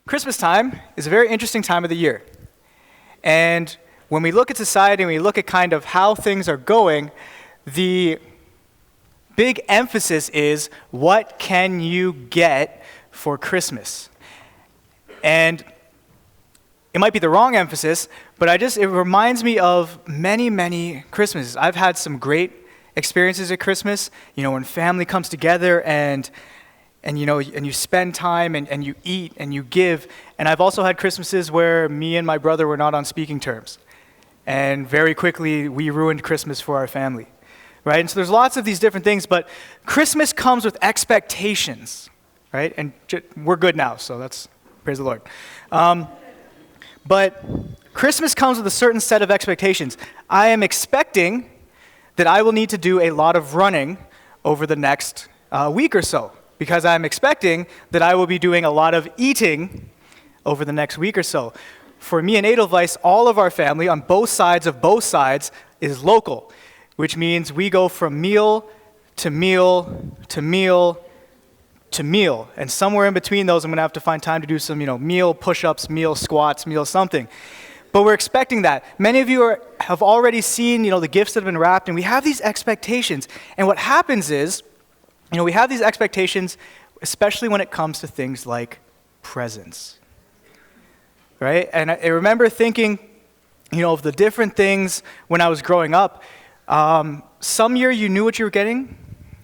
Christmas time is a very interesting time of the year. And when we look at society and we look at kind of how things are going, the big emphasis is, what can you get for Christmas? And it might be the wrong emphasis, but it reminds me of many, many Christmases. I've had some great experiences at Christmas, when family comes together and you spend time and you eat and you give. And I've also had Christmases where me and my brother were not on speaking terms. And very quickly, we ruined Christmas for our family, right? And so there's lots of these different things, but Christmas comes with expectations, right? And we're good now, so that's, praise the Lord. But Christmas comes with a certain set of expectations. I am expecting that I will need to do a lot of running over the next week or so, because I'm expecting that I will be doing a lot of eating over the next week or so. For me and Edelweiss, all of our family on both sides is local, which means we go from meal to meal to meal to meal. And somewhere in between those, I'm going to have to find time to do some, meal push-ups, meal squats, meal something. But we're expecting that. Many of you have already seen, the gifts that have been wrapped, and we have these expectations. And what happens is, we have these expectations, especially when it comes to things like presents, right? And I remember thinking, of the different things when I was growing up. Some year you knew what you were getting.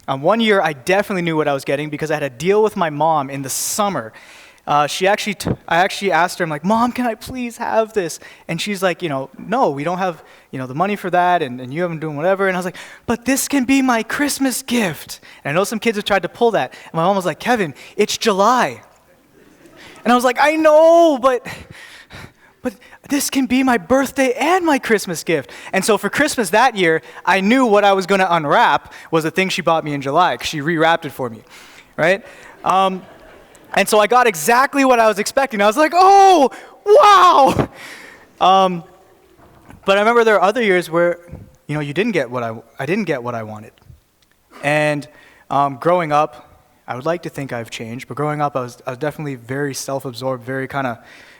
One year I definitely knew what I was getting because I had a deal with my mom in the summer. I actually asked her, I'm like, Mom, can I please have this? And she's like, no, we don't have, the money for that, and you haven't doing whatever. And I was like, but this can be my Christmas gift. And I know some kids have tried to pull that. And my mom was like, Kevin, it's July. And I was like, I know, but this can be my birthday and my Christmas gift. And so for Christmas that year, I knew what I was going to unwrap was the thing she bought me in July, because she rewrapped it for me, right? And so I got exactly what I was expecting. I was like, oh, wow! But I remember there are other years where, I didn't get what I wanted. And growing up, I would like to think I've changed, but growing up, I was definitely very self-absorbed, very kind of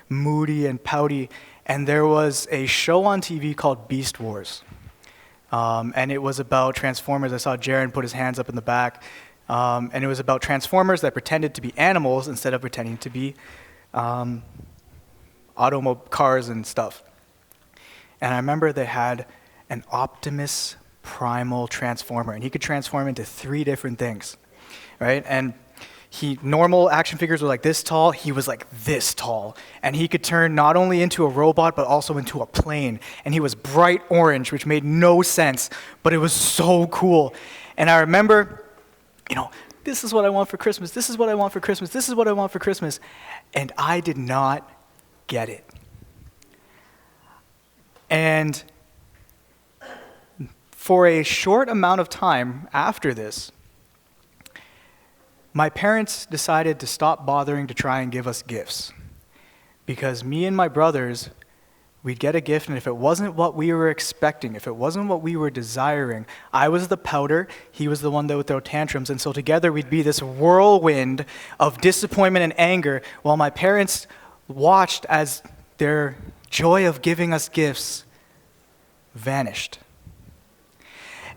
moody and pouty. And there was a show on TV called Beast Wars. And it was about Transformers. I saw Jaron put his hands up in the back. And it was about Transformers that pretended to be animals instead of pretending to be cars and stuff. And I remember they had an Optimus Primal Transformer, and he could transform into 3 different things, right? And normal action figures were like this tall, he was like this tall. And he could turn not only into a robot, but also into a plane. And he was bright orange, which made no sense, but it was so cool. And I remember, this is what I want for Christmas, this is what I want for Christmas, this is what I want for Christmas. And I did not get it. And for a short amount of time after this, my parents decided to stop bothering to try and give us gifts. Because me and my brothers, we'd get a gift, and if it wasn't what we were expecting, if it wasn't what we were desiring, I was the pouter, he was the one that would throw tantrums, and so together we'd be this whirlwind of disappointment and anger while my parents watched as their joy of giving us gifts vanished.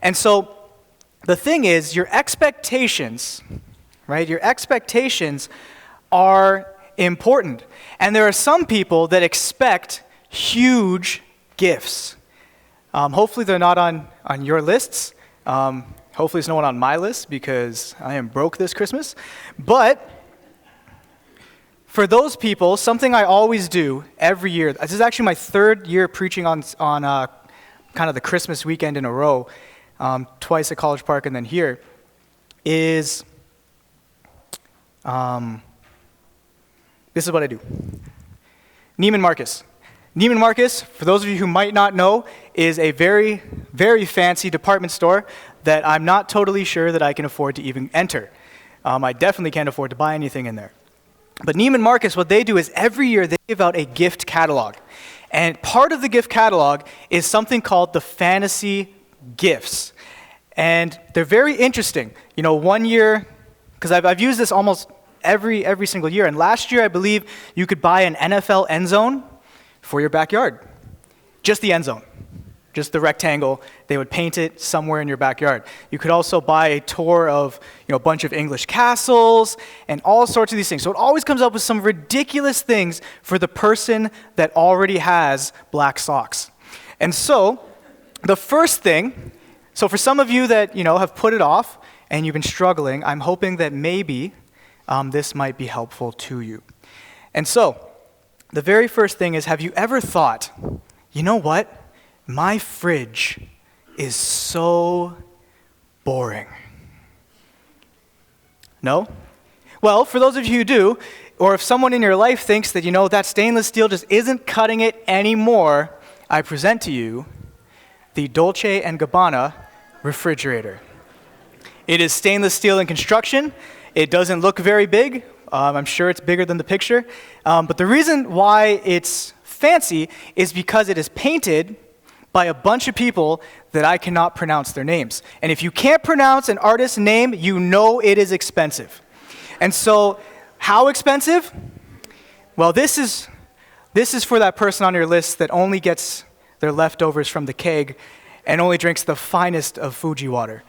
And so the thing is, your expectations, right? Your expectations are important. And there are some people that expect huge gifts. Hopefully they're not on your lists. Hopefully there's no one on my list because I am broke this Christmas. But for those people, something I always do every year, this is actually my 3rd year preaching on kind of the Christmas weekend in a row, twice at College Park and then here, is this is what I do. Neiman Marcus. Neiman Marcus, for those of you who might not know, is a very, very fancy department store that I'm not totally sure that I can afford to even enter. I definitely can't afford to buy anything in there. But Neiman Marcus, what they do is every year they give out a gift catalog. And part of the gift catalog is something called the fantasy gifts. And they're very interesting. One year, because I've used this almost every single year. And last year, I believe you could buy an NFL end zone for your backyard. Just the end zone. Just the rectangle. They would paint it somewhere in your backyard. You could also buy a tour of, a bunch of English castles and all sorts of these things. So it always comes up with some ridiculous things for the person that already has black socks. And so the first thing, so for some of you that, have put it off and you've been struggling, I'm hoping that maybe this might be helpful to you. And so the very first thing is, have you ever thought, you know what? My fridge is so boring. No? Well, for those of you who do, or if someone in your life thinks that, that stainless steel just isn't cutting it anymore, I present to you the Dolce & Gabbana refrigerator. It is stainless steel in construction. It doesn't look very big. I'm sure it's bigger than the picture. But the reason why it's fancy is because it is painted by a bunch of people that I cannot pronounce their names. And if you can't pronounce an artist's name, you know it is expensive. And so, how expensive? Well, this is for that person on your list that only gets their leftovers from the keg and only drinks the finest of Fuji water.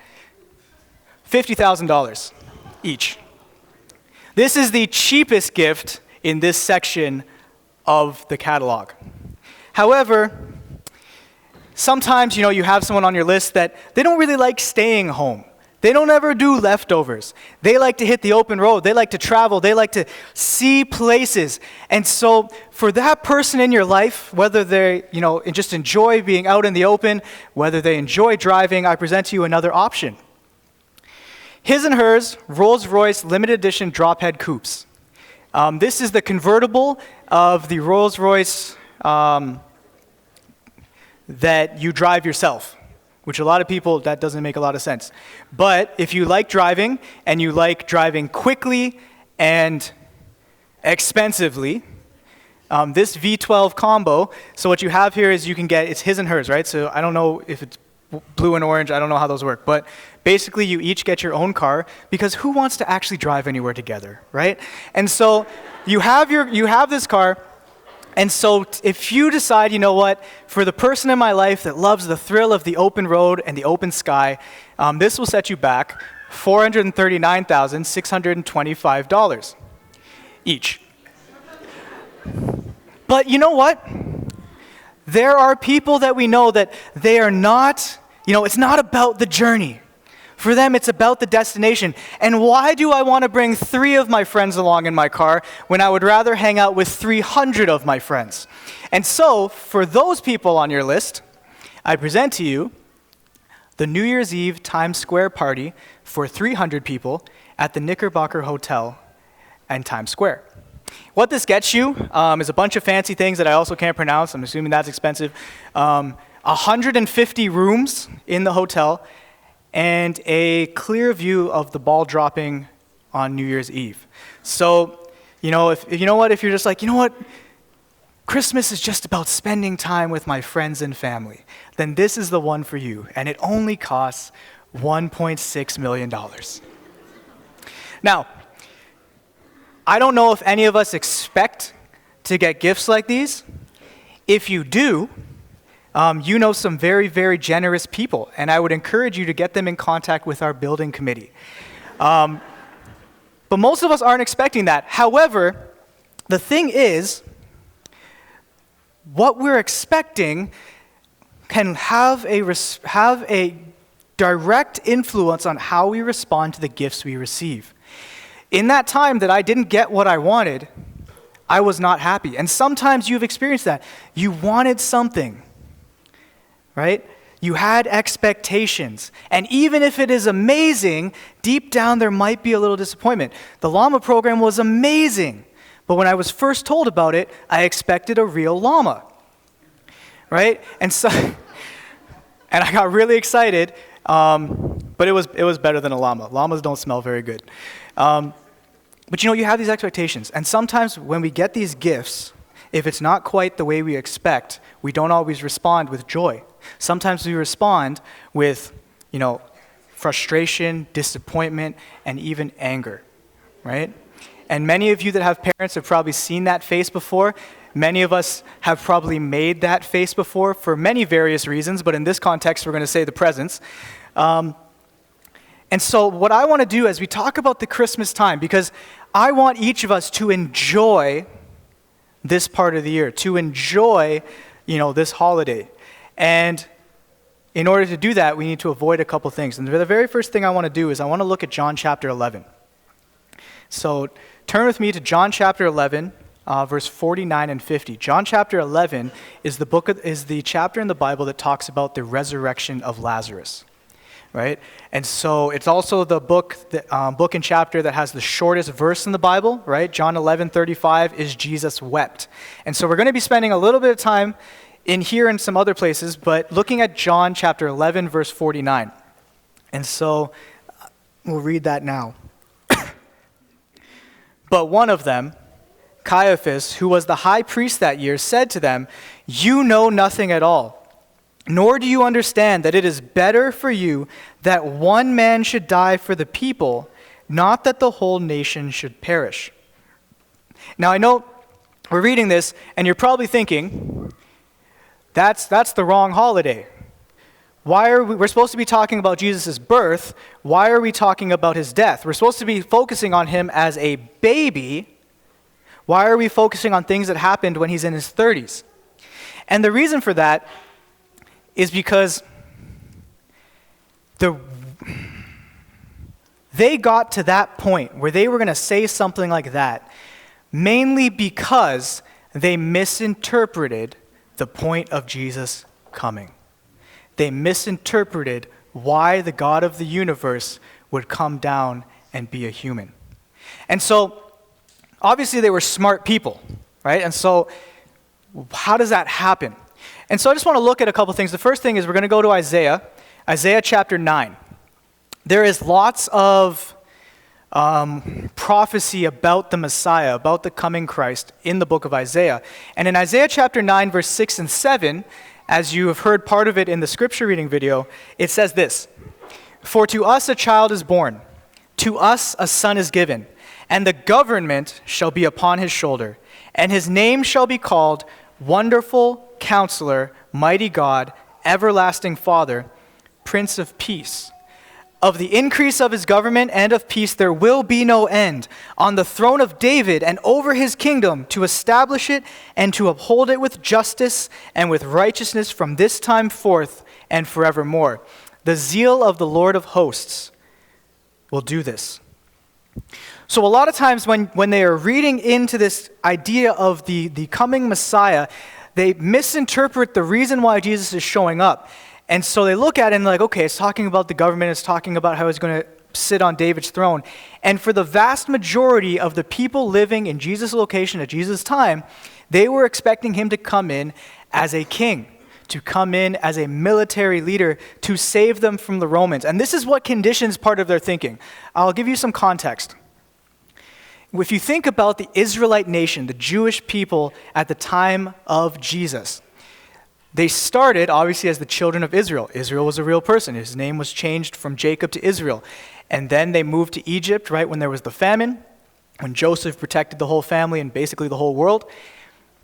$50,000 each. This is the cheapest gift in this section of the catalog. However, sometimes, you have someone on your list that they don't really like staying home. They don't ever do leftovers. They like to hit the open road. They like to travel. They like to see places. And so for that person in your life, whether they, just enjoy being out in the open, whether they enjoy driving, I present to you another option. His and Hers Rolls-Royce limited edition drop-head coupes. This is the convertible of the Rolls-Royce that you drive yourself, which a lot of people, that doesn't make a lot of sense. But if you like driving, and you like driving quickly and expensively, this V12 combo, so what you have here is you can get, it's His and Hers, right? So I don't know if it's blue and orange, I don't know how those work, but basically you each get your own car, because who wants to actually drive anywhere together, right? And so you have this car. And so if you decide, for the person in my life that loves the thrill of the open road and the open sky, this will set you back $439,625 each. But you know what? There are people that we know that they are not, it's not about the journey. For them, it's about the destination. And why do I want to bring 3 of my friends along in my car when I would rather hang out with 300 of my friends? And so, for those people on your list, I present to you the New Year's Eve Times Square party for 300 people at the Knickerbocker Hotel in Times Square. What this gets you is a bunch of fancy things that I also can't pronounce. I'm assuming that's expensive. 150 rooms in the hotel, and a clear view of the ball dropping on New Year's Eve. So, if you're just like, Christmas is just about spending time with my friends and family, then this is the one for you, and it only costs $1.6 million. Now, I don't know if any of us expect to get gifts like these. If you do, you know some very, very generous people, and I would encourage you to get them in contact with our building committee. But most of us aren't expecting that. However, the thing is, what we're expecting can have a direct influence on how we respond to the gifts we receive. In that time that I didn't get what I wanted, I was not happy. And sometimes you've experienced that. You wanted something, right? You had expectations. And even if it is amazing, deep down there might be a little disappointment. The llama program was amazing. But when I was first told about it, I expected a real llama, right? And so, and I got really excited, but it was better than a llama. Llamas don't smell very good. But you have these expectations. And sometimes when we get these gifts, if it's not quite the way we expect, we don't always respond with joy. Sometimes we respond with, frustration, disappointment, and even anger, right? And many of you that have parents have probably seen that face before. Many of us have probably made that face before for many various reasons, but in this context, we're going to say the presents. And so what I want to do as we talk about the Christmas time, because I want each of us to enjoy this part of the year, to enjoy, this holiday. And in order to do that, we need to avoid a couple things. And the very first thing I want to do is I want to look at John chapter 11. So turn with me to John chapter 11, verse 49 and 50. John chapter 11 is the chapter in the Bible that talks about the resurrection of Lazarus, right? And so it's also the book and chapter that has the shortest verse in the Bible, right? John 11:35 is Jesus wept. And so we're going to be spending a little bit of time in here and some other places, but looking at John chapter 11, verse 49. And so we'll read that now. But one of them, Caiaphas, who was the high priest that year, said to them, "You know nothing at all, nor do you understand that it is better for you that one man should die for the people, not that the whole nation should perish." Now I know we're reading this, and you're probably thinking, that's the wrong holiday. We're supposed to be talking about Jesus' birth. Why are we talking about his death? We're supposed to be focusing on him as a baby. Why are we focusing on things that happened when he's in his 30s? And the reason for that is because they got to that point where they were going to say something like that, mainly because they misinterpreted the point of Jesus coming. They misinterpreted why the God of the universe would come down and be a human. And so, obviously they were smart people, right? And so, how does that happen? And so I just want to look at a couple things. The first thing is we're going to go to Isaiah chapter 9. There is lots of prophecy about the Messiah, about the coming Christ in the book of Isaiah. And in Isaiah chapter 9, verse 6 and 7, as you have heard part of it in the scripture reading video, it says this: "For to us a child is born, to us a son is given, and the government shall be upon his shoulder, and his name shall be called Wonderful Counselor, Mighty God, Everlasting Father, Prince of Peace. Of the increase of his government and of peace there will be no end, on the throne of David and over his kingdom, to establish it and to uphold it with justice and with righteousness from this time forth and forevermore. The zeal of the Lord of hosts will do this." So a lot of times when they are reading into this idea of the coming Messiah, they misinterpret the reason why Jesus is showing up. And so they look at it and they're like, okay, it's talking about the government, it's talking about how he's going to sit on David's throne. And for the vast majority of the people living in Jesus' location at Jesus' time, they were expecting him to come in as a king, to come in as a military leader to save them from the Romans. And this is what conditions part of their thinking. I'll give you some context. If you think about the Israelite nation, the Jewish people at the time of Jesus, they started, obviously, as the children of Israel. Israel was a real person. His name was changed from Jacob to Israel. And then they moved to Egypt, right, when there was the famine, when Joseph protected the whole family and basically the whole world.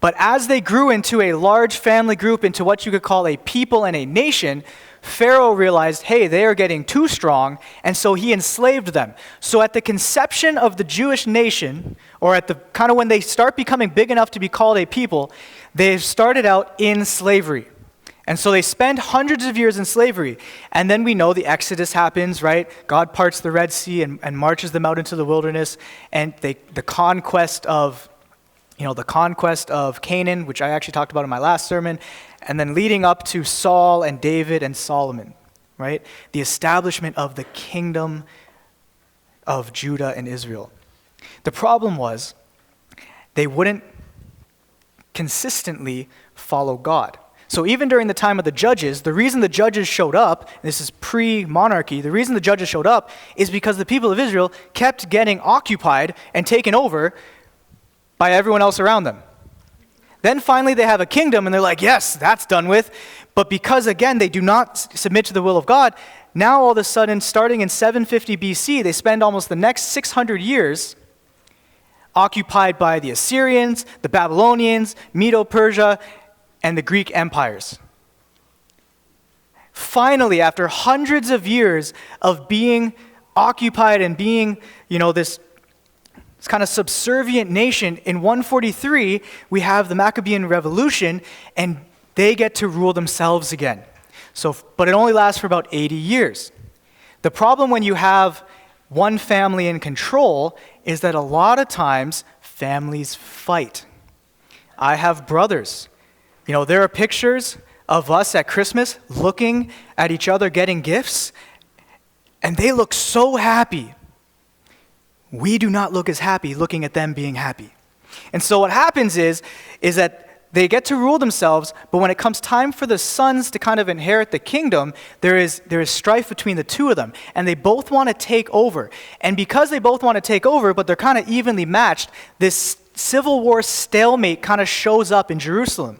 But as they grew into a large family group, into what you could call a people and a nation, Pharaoh realized, hey, they are getting too strong, and so he enslaved them. So at the conception of the Jewish nation, or at the kind of when they start becoming big enough to be called a people, they started out in slavery. And so they spend hundreds of years in slavery. And then we know the Exodus happens, right? God parts the Red Sea and marches them out into the wilderness. And the conquest of Canaan, which I actually talked about in my last sermon, and then leading up to Saul and David and Solomon, right? The establishment of the kingdom of Judah and Israel. The problem was they wouldn't consistently follow God. So even during the time of the judges, the reason the judges showed up, this is pre-monarchy, the reason the judges showed up is because the people of Israel kept getting occupied and taken over by everyone else around them. Then finally they have a kingdom and they're like, yes, that's done with. But because, again, they do not submit to the will of God, now all of a sudden, starting in 750 BC, they spend almost the next 600 years occupied by the Assyrians, the Babylonians, Medo-Persia, and the Greek empires. Finally, after hundreds of years of being occupied and being, this kind of subservient nation, in 143, we have the Maccabean Revolution, and they get to rule themselves again. But it only lasts for about 80 years. The problem when you have one family in control is that a lot of times families fight. I have brothers. There are pictures of us at Christmas looking at each other getting gifts, and they look so happy. We do not look as happy looking at them being happy. And so what happens is that they get to rule themselves, but when it comes time for the sons to kind of inherit the kingdom, there is strife between the two of them, and they both want to take over. And because they both want to take over, but they're kind of evenly matched, this civil war stalemate kind of shows up in Jerusalem.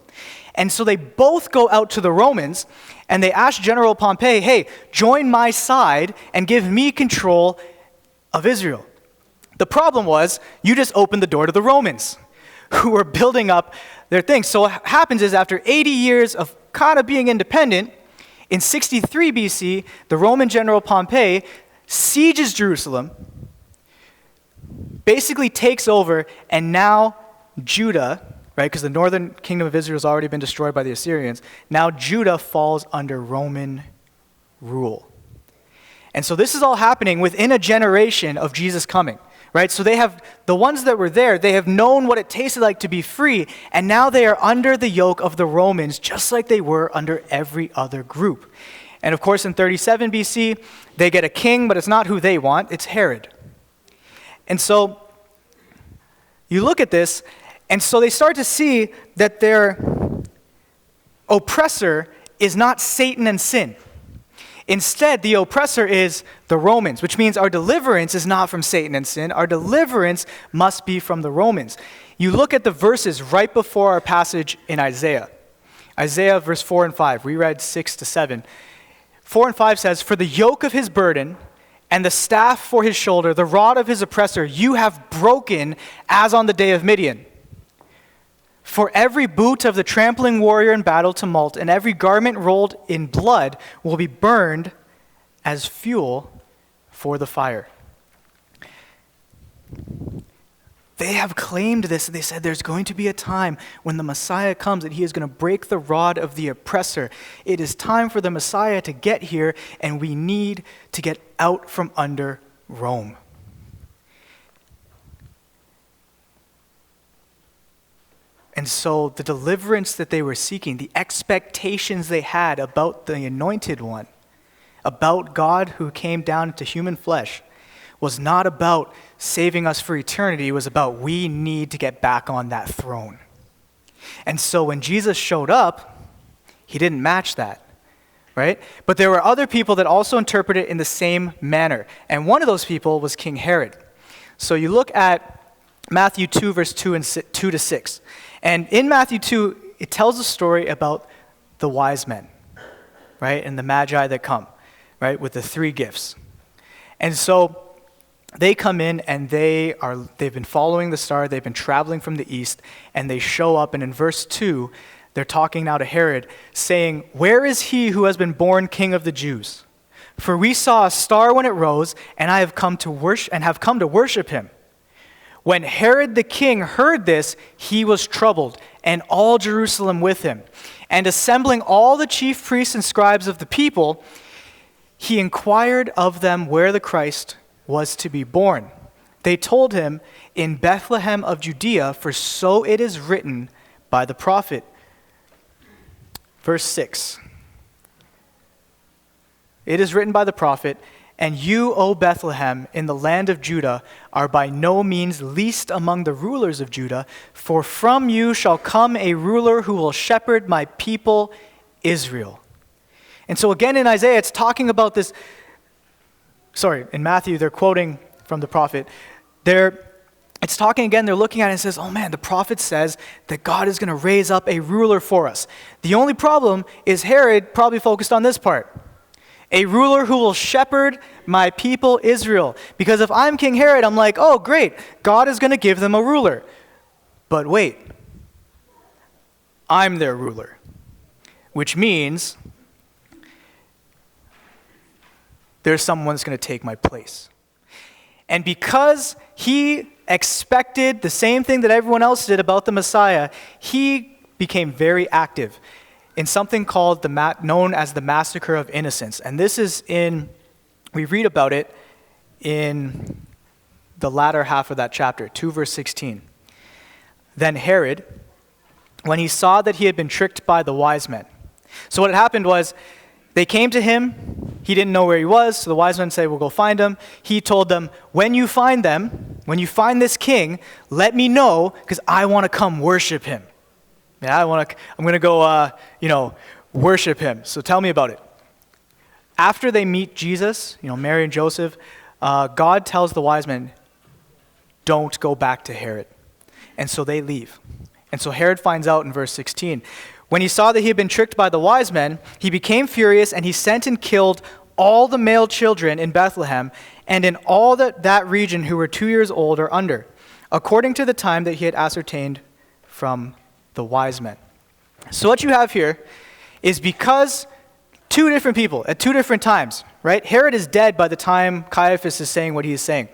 And so they both go out to the Romans, and they ask General Pompey, hey, join my side and give me control of Israel. The problem was, you just opened the door to the Romans, who were building up their thing. So what happens is, after 80 years of kind of being independent, in 63 BC, the Roman general Pompey sieges Jerusalem, basically takes over, and now Judah, right, because the northern kingdom of Israel has already been destroyed by the Assyrians, now Judah falls under Roman rule. And so this is all happening within a generation of Jesus coming. Right? So they have, the ones that were there, they have known what it tasted like to be free, and now they are under the yoke of the Romans, just like they were under every other group. And of course, in 37 BC, they get a king, but it's not who they want, it's Herod. And so you look at this, and so they start to see that their oppressor is not Satan and sin. Instead, the oppressor is the Romans, which means our deliverance is not from Satan and sin. Our deliverance must be from the Romans. You look at the verses right before our passage in Isaiah. Isaiah verse 4 and 5. We read 6 to 7. 4 and 5 says, "For the yoke of his burden and the staff for his shoulder, the rod of his oppressor, you have broken as on the day of Midian. For every boot of the trampling warrior in battle tumult and every garment rolled in blood will be burned as fuel for the fire." They have claimed this. They said there's going to be a time when the Messiah comes and he is going to break the rod of the oppressor. It is time for the Messiah to get here, and we need to get out from under Rome. And so the deliverance that they were seeking, the expectations they had about the Anointed One, about God who came down into human flesh, was not about saving us for eternity. It was about we need to get back on that throne. And so when Jesus showed up, he didn't match that, right? But there were other people that also interpreted it in the same manner. And one of those people was King Herod. So you look at Matthew 2, verse 2 to 6. And in Matthew 2, it tells a story about the wise men, right? And the magi that come, right? With the 3 gifts. And so they come in and they've been following the star, they've been traveling from the east, and they show up, and in verse 2, they're talking now to Herod, saying, "Where is he who has been born King of the Jews? For we saw a star when it rose, and I have come to worship him." When Herod the king heard this, he was troubled, and all Jerusalem with him. And assembling all the chief priests and scribes of the people, he inquired of them where the Christ was to be born. They told him, "In Bethlehem of Judea, for so it is written by the prophet." Verse 6. "It is written by the prophet, 'And you, O Bethlehem, in the land of Judah, are by no means least among the rulers of Judah, for from you shall come a ruler who will shepherd my people Israel.'" And so again in Isaiah, it's talking about this. In Matthew, they're quoting from the prophet. It's talking again, they're looking at it and says, oh man, the prophet says that God is going to raise up a ruler for us. The only problem is Herod probably focused on this part. A ruler who will shepherd my people Israel. Because if I'm King Herod, I'm like, oh, great, God is going to give them a ruler. But wait, I'm their ruler, which means there's someone that's going to take my place. And because he expected the same thing that everyone else did about the Messiah, he became very active in something called known as the Massacre of Innocents. And this is we read about it in the latter half of that chapter, 2 verse 16. Then Herod, when he saw that he had been tricked by the wise men. So what had happened was, they came to him, he didn't know where he was, so the wise men say, we'll go find him. He told them, when you find this king, let me know, because I want to come worship him. Yeah, I'm going to go, worship him. So tell me about it. After they meet Jesus, Mary and Joseph, God tells the wise men, don't go back to Herod. And so they leave. And so Herod finds out in verse 16. When he saw that he had been tricked by the wise men, he became furious, and he sent and killed all the male children in Bethlehem and in all that region who were 2 years old or under, according to the time that he had ascertained from the wise men. So what you have here is because two different people at two different times, right? Herod is dead by the time Caiaphas is saying what he is saying.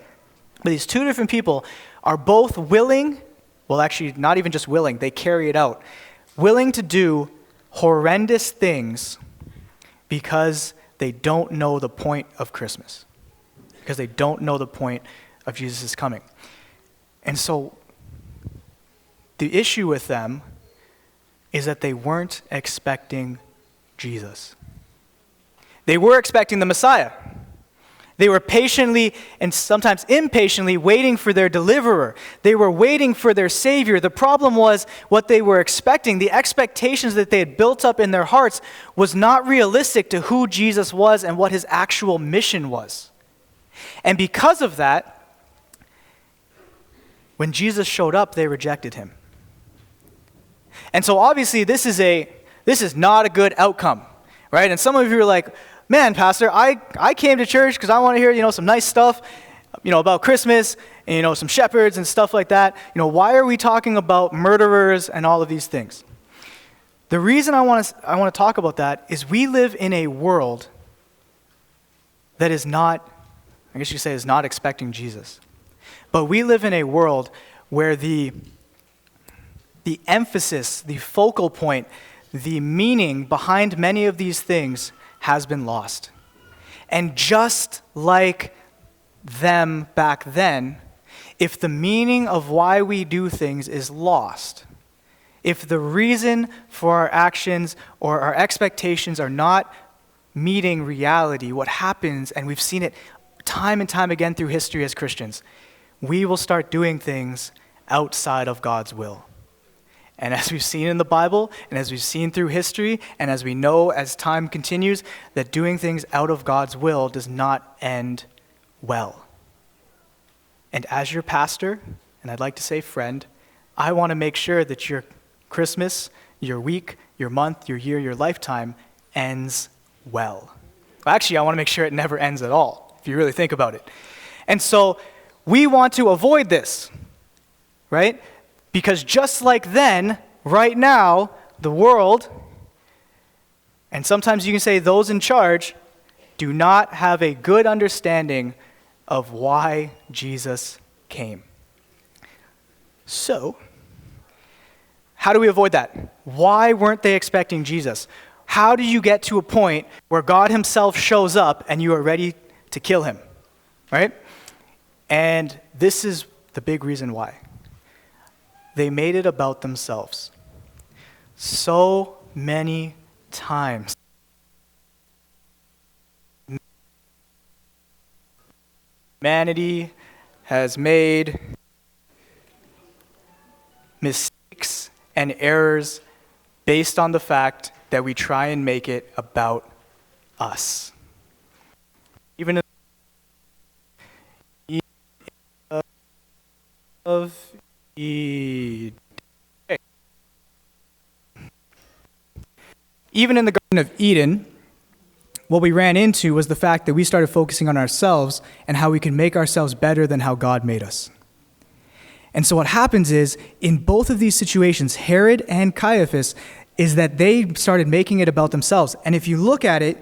But these two different people are both willing, well, actually not even just willing, they carry it out, willing to do horrendous things because they don't know the point of Christmas, because they don't know the point of Jesus' coming. And so the issue with them is that they weren't expecting Jesus. They were expecting the Messiah. They were patiently and sometimes impatiently waiting for their deliverer. They were waiting for their Savior. The problem was what they were expecting, the expectations that they had built up in their hearts was not realistic to who Jesus was and what his actual mission was. And because of that, when Jesus showed up, they rejected him. And so obviously this is not a good outcome, right? And some of you are like, man, Pastor, I came to church because I want to hear, some nice stuff, about Christmas, and, some shepherds and stuff like that. Why are we talking about murderers and all of these things? The reason I want to talk about that is we live in a world that is not, I guess you could say, is not expecting Jesus. But we live in a world where the emphasis, the focal point, the meaning behind many of these things has been lost. And just like them back then, if the meaning of why we do things is lost, if the reason for our actions or our expectations are not meeting reality, what happens, and we've seen it time and time again through history as Christians, we will start doing things outside of God's will. And as we've seen in the Bible, and as we've seen through history, and as we know as time continues, that doing things out of God's will does not end well. And as your pastor, and I'd like to say friend, I want to make sure that your Christmas, your week, your month, your year, your lifetime ends well. Actually, I want to make sure it never ends at all, if you really think about it. And so we want to avoid this, right? Because just like then, right now, the world, and sometimes you can say those in charge, do not have a good understanding of why Jesus came. So, how do we avoid that? Why weren't they expecting Jesus? How do you get to a point where God himself shows up and you are ready to kill him, right? And this is the big reason why. They made it about themselves. So many times. Humanity has made mistakes and errors based on the fact that we try and make it about us. Even in the Garden of Eden, what we ran into was the fact that we started focusing on ourselves and how we can make ourselves better than how God made us. And so what happens is, in both of these situations, Herod and Caiaphas, is that they started making it about themselves. And if you look at it,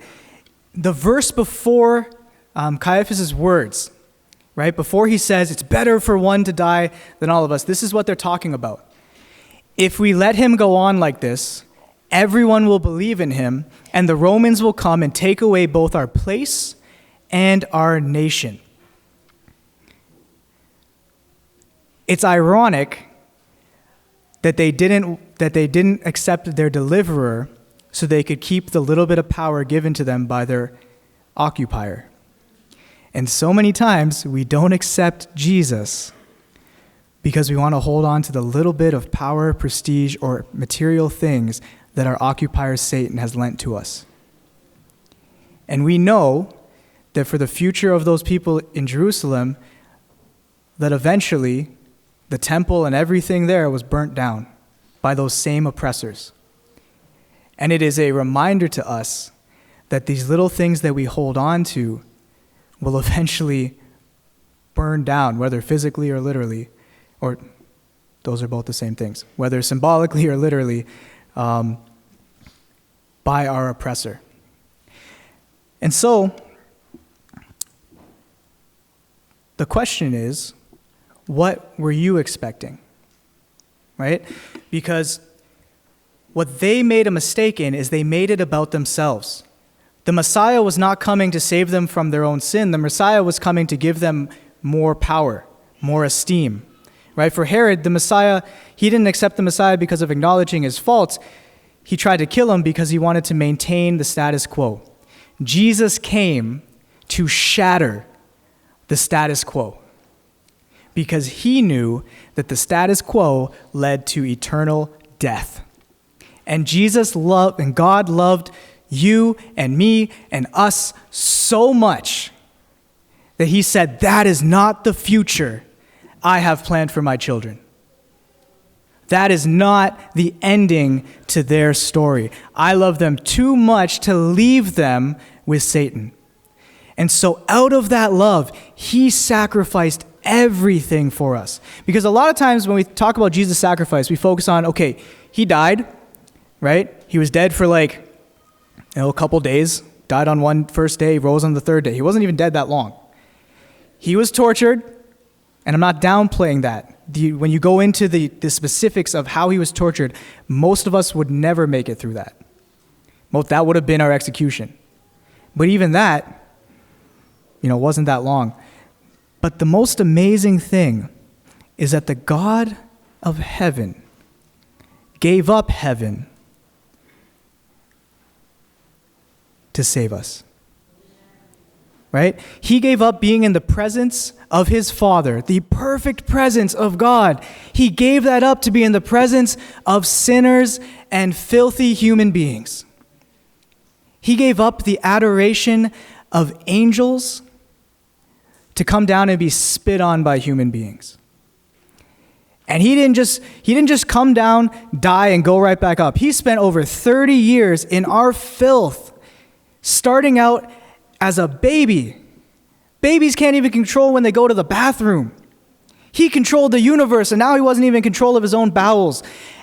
the verse before Caiaphas' words, right, before he says, it's better for one to die than all of us, this is what they're talking about. If we let him go on like this, everyone will believe in him, and the Romans will come and take away both our place and our nation. It's ironic that they didn't accept their deliverer so they could keep the little bit of power given to them by their occupier. And so many times we don't accept Jesus because we want to hold on to the little bit of power, prestige, or material things that our occupier Satan has lent to us. And we know that for the future of those people in Jerusalem, that eventually the temple and everything there was burnt down by those same oppressors. And it is a reminder to us that these little things that we hold on to will eventually burn down, whether physically or literally, or those are both the same things, whether symbolically or literally, by our oppressor. And so, the question is, what were you expecting? Right? Because what they made a mistake in is they made it about themselves. The Messiah was not coming to save them from their own sin. The Messiah was coming to give them more power, more esteem. Right? For Herod, the Messiah, he didn't accept the Messiah because of acknowledging his faults. He tried to kill him because he wanted to maintain the status quo. Jesus came to shatter the status quo because he knew that the status quo led to eternal death. And Jesus loved, and God loved you and me and us so much that he said, that is not the future I have planned for my children. That is not the ending to their story. I love them too much to leave them with Satan. And so out of that love, he sacrificed everything for us. Because a lot of times when we talk about Jesus' sacrifice, we focus on, okay, he died, right? He was dead for a couple days, died on one first day, rose on the third day. He wasn't even dead that long. He was tortured, and I'm not downplaying that. When you go into the specifics of how he was tortured, most of us would never make it through that. That would have been our execution. But even that, wasn't that long. But the most amazing thing is that the God of heaven gave up heaven to save us. Right? He gave up being in the presence of his Father, the perfect presence of God. He gave that up to be in the presence of sinners and filthy human beings. He gave up the adoration of angels to come down and be spit on by human beings. And he didn't just come down, die, and go right back up. He spent over 30 years in our filth, starting out as a baby. Babies can't even control when they go to the bathroom. He controlled the universe, and now he wasn't even in control of his own bowels.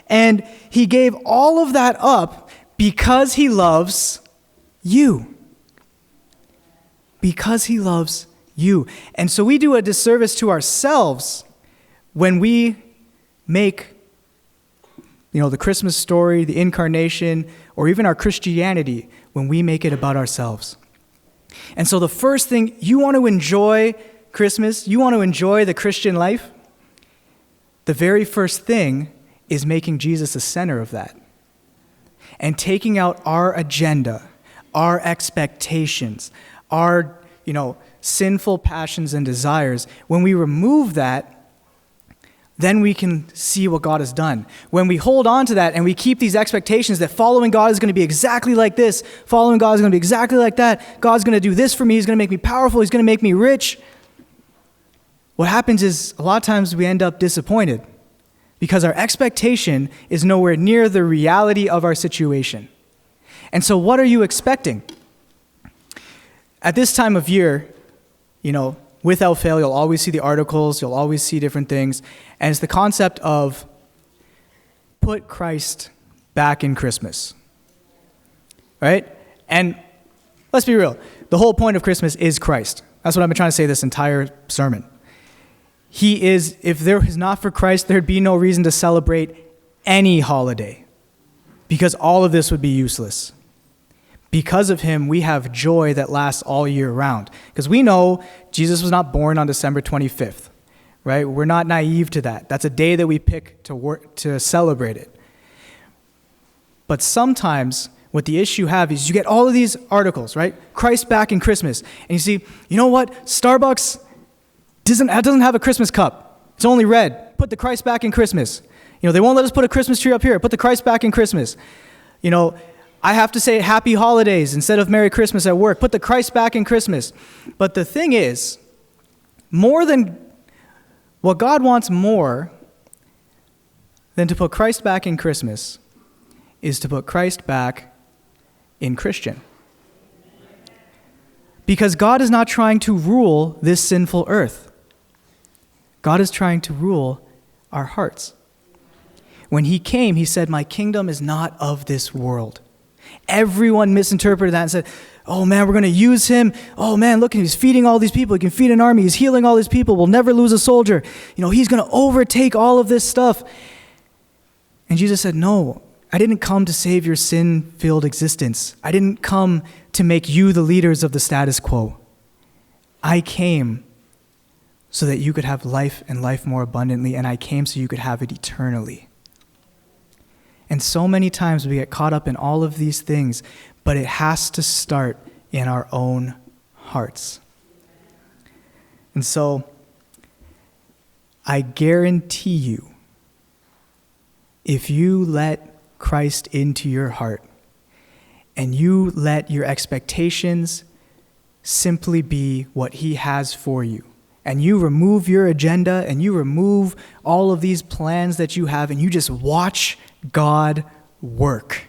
And he gave all of that up because he loves you. Because he loves you. And so we do a disservice to ourselves when we make, the Christmas story, the incarnation, or even our Christianity, when we make it about ourselves. And so the first thing, you want to enjoy Christmas, you want to enjoy the Christian life, the very first thing is making Jesus the center of that. And taking out our agenda, our expectations, our, sinful passions and desires. When we remove that, then we can see what God has done. When we hold on to that and we keep these expectations that following God is going to be exactly like this, following God is going to be exactly like that, God's going to do this for me, he's going to make me powerful, he's going to make me rich, what happens is a lot of times we end up disappointed because our expectation is nowhere near the reality of our situation. And so what are you expecting? At this time of year, without fail, you'll always see the articles, you'll always see different things, and it's the concept of put Christ back in Christmas, right? And let's be real, the whole point of Christmas is Christ. That's what I've been trying to say this entire sermon. He is, if there was not for Christ, there'd be no reason to celebrate any holiday, because all of this would be useless. Because of him, we have joy that lasts all year round. Because we know Jesus was not born on December 25th, right? We're not naive to that. That's a day that we pick to celebrate it. But sometimes what the issue have is you get all of these articles, right? Christ back in Christmas. And you see, you know what? Starbucks doesn't have a Christmas cup. It's only red. Put the Christ back in Christmas. They won't let us put a Christmas tree up here. Put the Christ back in Christmas. I have to say happy holidays instead of Merry Christmas at work. Put the Christ back in Christmas. But the thing is, what God wants more than to put Christ back in Christmas is to put Christ back in Christian. Because God is not trying to rule this sinful earth. God is trying to rule our hearts. When he came, he said, my kingdom is not of this world. Everyone misinterpreted that and said, oh man, we're going to use him. Oh man, look, he's feeding all these people. He can feed an army. He's healing all these people. We'll never lose a soldier. He's going to overtake all of this stuff. And Jesus said, no, I didn't come to save your sin-filled existence. I didn't come to make you the leaders of the status quo. I came so that you could have life and life more abundantly, and I came so you could have it eternally. And so many times we get caught up in all of these things, but it has to start in our own hearts. And so, I guarantee you, if you let Christ into your heart, and you let your expectations simply be what he has for you, and you remove your agenda, and you remove all of these plans that you have, and you just watch God work,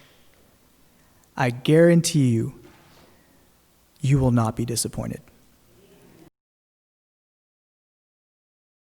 I guarantee you, you will not be disappointed.